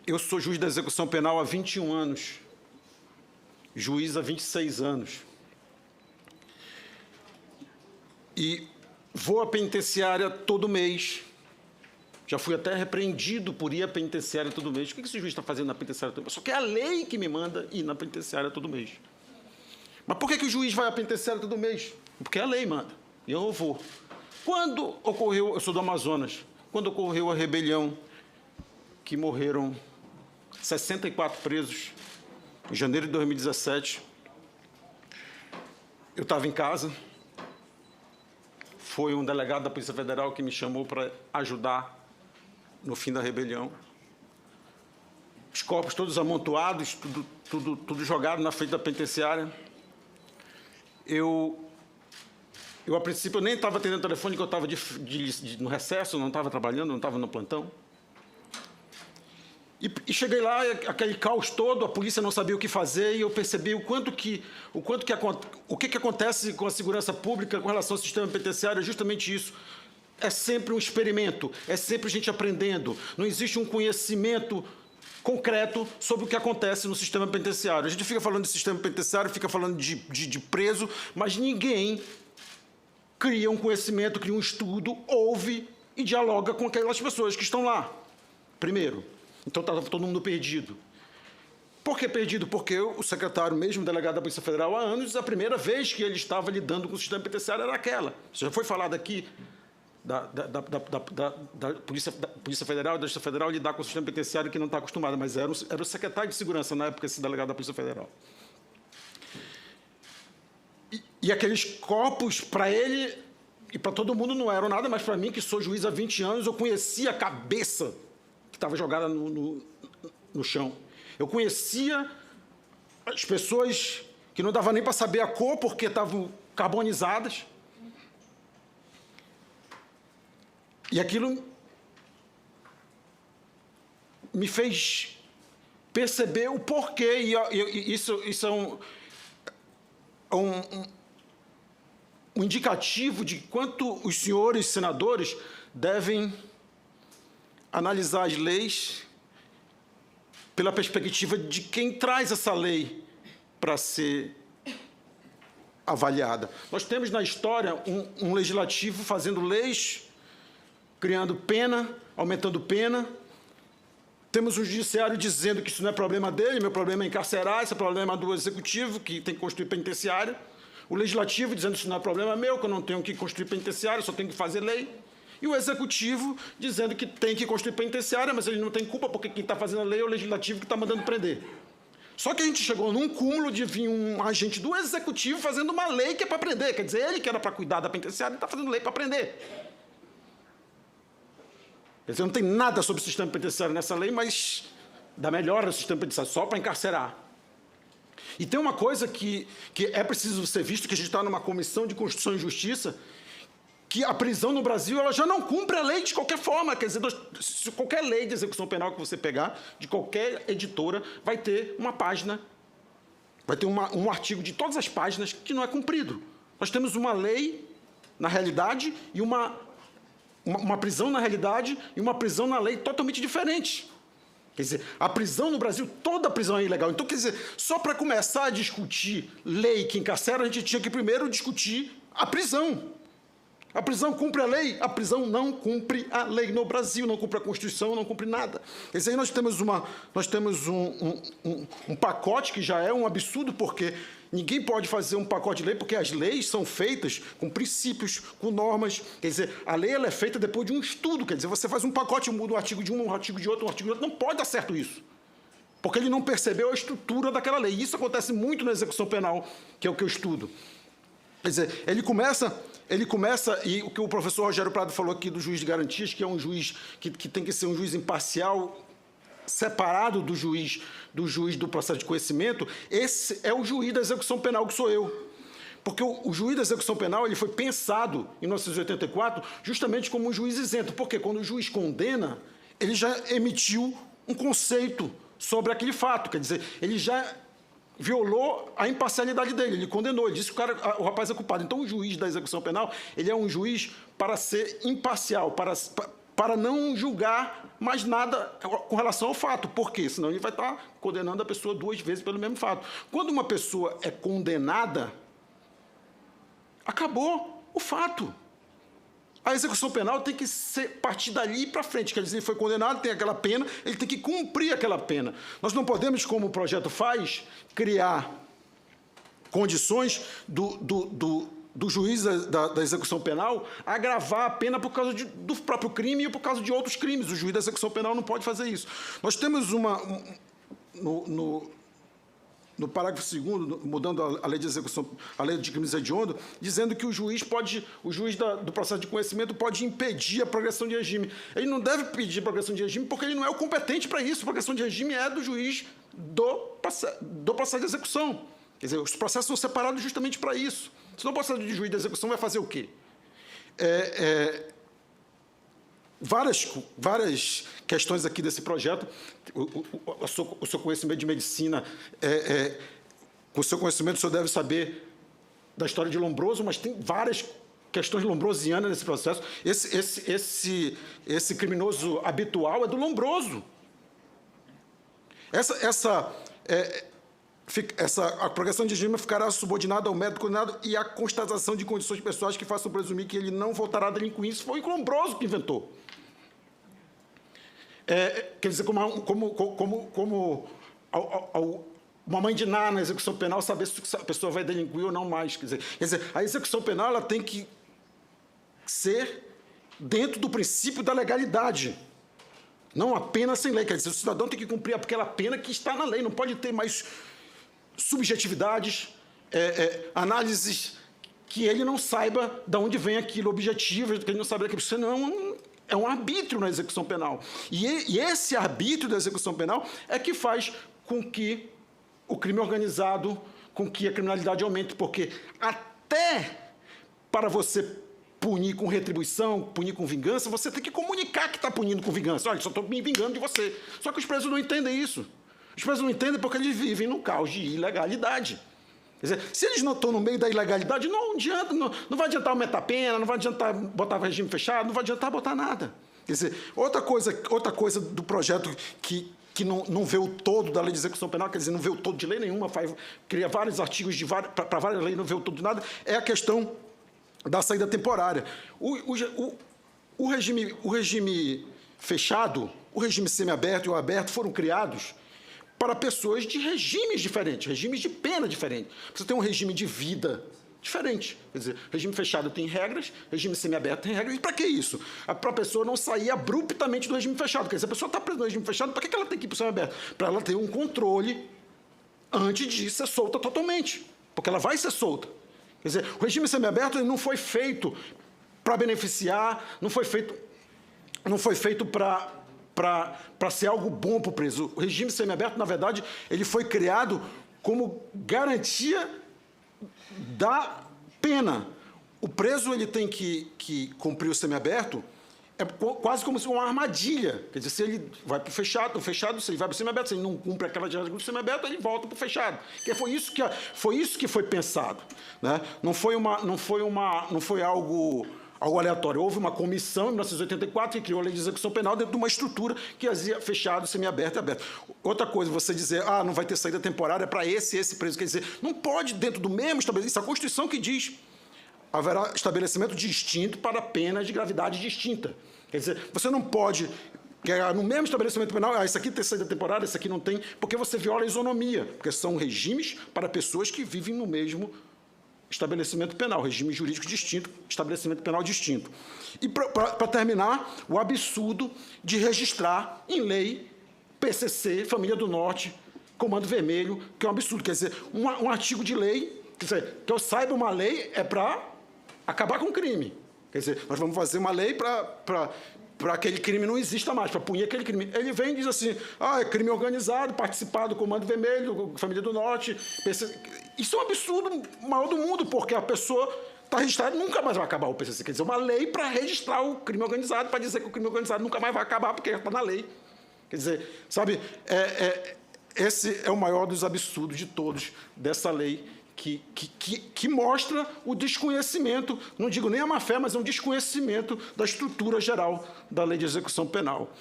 Eu sou juiz da execução penal há 21 anos, juiz há 26 anos. E vou à penitenciária todo mês. Já fui até repreendido por ir à penitenciária todo mês. O que esse juiz está fazendo na penitenciária todo mês? Só que é a lei que me manda ir na penitenciária todo mês. Mas por que o juiz vai à penitenciária todo mês? Porque a lei manda. E eu vou. Quando ocorreu, eu sou do Amazonas, quando ocorreu a rebelião, que morreram 64 presos, em janeiro de 2017, eu estava em casa, foi um delegado da Polícia Federal que me chamou para ajudar no fim da rebelião. Os corpos todos amontoados, tudo jogado na frente da penitenciária. Eu, a princípio, eu nem estava atendendo o telefone, porque eu estava no recesso, não estava trabalhando, não estava no plantão. E cheguei lá, aquele caos todo, a polícia não sabia o que fazer, e eu percebi o que acontece com a segurança pública com relação ao sistema penitenciário, é justamente isso. É sempre um experimento, é sempre gente aprendendo, não existe um conhecimento concreto sobre o que acontece no sistema penitenciário. A gente fica falando de sistema penitenciário, fica falando de preso, mas ninguém cria um conhecimento, cria um estudo, ouve e dialoga com aquelas pessoas que estão lá, primeiro. Então estava todo mundo perdido. Por que perdido? Porque o secretário, mesmo delegado da Polícia Federal, há anos, a primeira vez que ele estava lidando com o sistema penitenciário era aquela. Isso já foi falado aqui, da Polícia Federal e da Justiça Federal lidar com o sistema penitenciário que não está acostumado, mas era o secretário de Segurança, na época, esse delegado da Polícia Federal. E aqueles corpos, para ele e para todo mundo, não eram nada, mas para mim, que sou juiz há 20 anos, eu conhecia a cabeça que estava jogada no chão. Eu conhecia as pessoas que não dava nem para saber a cor, porque estavam carbonizadas. E aquilo me fez perceber o porquê, e isso é um indicativo de quanto os senhores senadores devem analisar as leis pela perspectiva de quem traz essa lei para ser avaliada. Nós temos na história um legislativo fazendo leis, criando pena, aumentando pena. Temos um judiciário dizendo que isso não é problema dele, meu problema é encarcerar, esse é problema do executivo, que tem que construir penitenciário. O legislativo dizendo que isso não é problema meu, que eu não tenho que construir penitenciário, só tenho que fazer lei. E o executivo dizendo que tem que construir penitenciária, mas ele não tem culpa, porque quem está fazendo a lei é o legislativo que está mandando prender. Só que a gente chegou num cúmulo de vir um agente do executivo fazendo uma lei que é para prender. Quer dizer, ele que era para cuidar da penitenciária, está fazendo lei para prender. Quer dizer, não tem nada sobre o sistema penitenciário nessa lei, mas da melhora do sistema penitenciário, só para encarcerar. E tem uma coisa que é preciso ser visto, que a gente está numa comissão de Constituição e Justiça, que a prisão no Brasil ela já não cumpre a lei de qualquer forma. Quer dizer, se qualquer lei de execução penal que você pegar, de qualquer editora, vai ter uma página, vai ter um artigo de todas as páginas que não é cumprido. Nós temos uma lei, na realidade, e uma prisão na realidade e uma prisão na lei totalmente diferente. Quer dizer, a prisão no Brasil, toda prisão é ilegal. Então, quer dizer, só para começar a discutir lei que encarcera, a gente tinha que primeiro discutir a prisão. A prisão cumpre a lei? A prisão não cumpre a lei no Brasil, não cumpre a Constituição, não cumpre nada. Quer dizer, nós temos um pacote que já é um absurdo, porque ninguém pode fazer um pacote de lei, porque as leis são feitas com princípios, com normas. Quer dizer, a lei ela é feita depois de um estudo. Quer dizer, você faz um pacote, muda um artigo de um artigo de outro, um artigo de outro. Não pode dar certo isso, porque ele não percebeu a estrutura daquela lei. Isso acontece muito na execução penal, que é o que eu estudo. Quer dizer, ele começa, e o que o professor Rogério Prado falou aqui do juiz de garantias, que é um juiz que tem que ser um juiz imparcial, separado do juiz do processo de conhecimento, esse é o juiz da execução penal, que sou eu. Porque o juiz da execução penal ele foi pensado, em 1984, justamente como um juiz isento. Porque quando o juiz condena, ele já emitiu um conceito sobre aquele fato. Quer dizer, ele já violou a imparcialidade dele, ele condenou, ele disse que o rapaz é culpado. Então, o juiz da execução penal, ele é um juiz para ser imparcial, para não julgar mais nada com relação ao fato. Por quê? Senão ele vai estar condenando a pessoa 2 vezes pelo mesmo fato. Quando uma pessoa é condenada, acabou o fato. A execução penal tem que ser partir dali para frente. Quer dizer, ele foi condenado, tem aquela pena, ele tem que cumprir aquela pena. Nós não podemos, como o projeto faz, criar condições do juiz da execução penal agravar a pena por causa do próprio crime e por causa de outros crimes. O juiz da execução penal não pode fazer isso. Nós temos no parágrafo 2º, mudando a lei de execução, a lei de crimes hediondos, dizendo que o juiz do processo de conhecimento pode impedir a progressão de regime. Ele não deve pedir progressão de regime porque ele não é o competente para isso. A progressão de regime é do juiz do processo de execução. Quer dizer, os processos são separados justamente para isso. Senão o processo de juiz de execução vai fazer o quê? Várias questões aqui desse projeto, o seu conhecimento de medicina, com o seu conhecimento, o senhor deve saber da história de Lombroso, mas tem várias questões lombrosianas nesse processo. Esse criminoso habitual é do Lombroso. A progressão de regime ficará subordinada ao mérito condenado e à constatação de condições pessoais que façam presumir que ele não voltará a delinquir. Isso foi o Lombroso que inventou. Quer dizer, como uma mãe de Ná na execução penal saber se a pessoa vai delinquir ou não mais. Quer dizer, a execução penal ela tem que ser dentro do princípio da legalidade, não apenas sem lei. Quer dizer, o cidadão tem que cumprir aquela pena que está na lei, não pode ter mais subjetividades, análises que ele não saiba de onde vem aquilo objetivo, que ele não saiba daquilo. Senão é um arbítrio na execução penal. E esse arbítrio da execução penal é que faz com que o crime organizado, com que a criminalidade aumente, porque até para você punir com retribuição, punir com vingança, você tem que comunicar que está punindo com vingança. Olha, só estou me vingando de você. Só que os presos não entendem isso. Os presos não entendem porque eles vivem num caos de ilegalidade. Quer dizer, se eles não estão no meio da ilegalidade, não adianta, não vai adiantar aumentar a pena, não vai adiantar botar regime fechado, não vai adiantar botar nada. Quer dizer, outra coisa do projeto que não vê o todo da lei de execução penal, quer dizer, não vê o todo de lei nenhuma, cria vários artigos para várias leis, não vê o todo de nada, é a questão da saída temporária. O regime fechado, o regime semiaberto e o aberto foram criados para pessoas de regimes diferentes, regimes de pena diferentes. Você tem um regime de vida diferente. Quer dizer, regime fechado tem regras, regime semiaberto tem regras. E para que isso? Para a pessoa não sair abruptamente do regime fechado. Quer dizer, a pessoa está presa no regime fechado, para que ela tem que ir para o semiaberto? Para ela ter um controle antes de ser solta totalmente. Porque ela vai ser solta. Quer dizer, o regime semiaberto não foi feito para beneficiar, não foi feito para ser algo bom para o preso. O regime semiaberto, na verdade, ele foi criado como garantia da pena. O preso ele tem que cumprir o semiaberto, é quase como se fosse uma armadilha. Quer dizer, se ele vai para o fechado, se ele vai para o semiaberto, se ele não cumpre aquela regra do semiaberto, ele volta para o fechado. Que foi isso que foi pensado, né? Não foi algo aleatório. Houve uma comissão em 1984 que criou a lei de execução penal dentro de uma estrutura que fazia fechado, semiaberto e aberto. Outra coisa, você dizer, não vai ter saída temporária para esse preso. Quer dizer, não pode, dentro do mesmo estabelecimento, isso é a Constituição que diz, haverá estabelecimento distinto para penas de gravidade distinta. Quer dizer, você não pode, no mesmo estabelecimento penal, isso aqui tem saída temporária, isso aqui não tem, porque você viola a isonomia, porque são regimes para pessoas que vivem no mesmo estabelecimento penal, regime jurídico distinto, estabelecimento penal distinto. E, para terminar, o absurdo de registrar em lei PCC, Família do Norte, Comando Vermelho, que é um absurdo. Quer dizer, um artigo de lei, quer dizer, que eu saiba, uma lei é para acabar com o crime. Quer dizer, nós vamos fazer uma lei para aquele crime não exista mais, para punir aquele crime. Ele vem e diz assim, é crime organizado, participar do Comando Vermelho, Família do Norte, PCC. Isso é um absurdo maior do mundo, porque a pessoa está registrada e nunca mais vai acabar o PCC. Quer dizer, uma lei para registrar o crime organizado, para dizer que o crime organizado nunca mais vai acabar, porque já está na lei. Quer dizer, sabe, esse é o maior dos absurdos de todos dessa lei que mostra o desconhecimento, não digo nem a má-fé, mas é um desconhecimento da estrutura geral da lei de execução penal.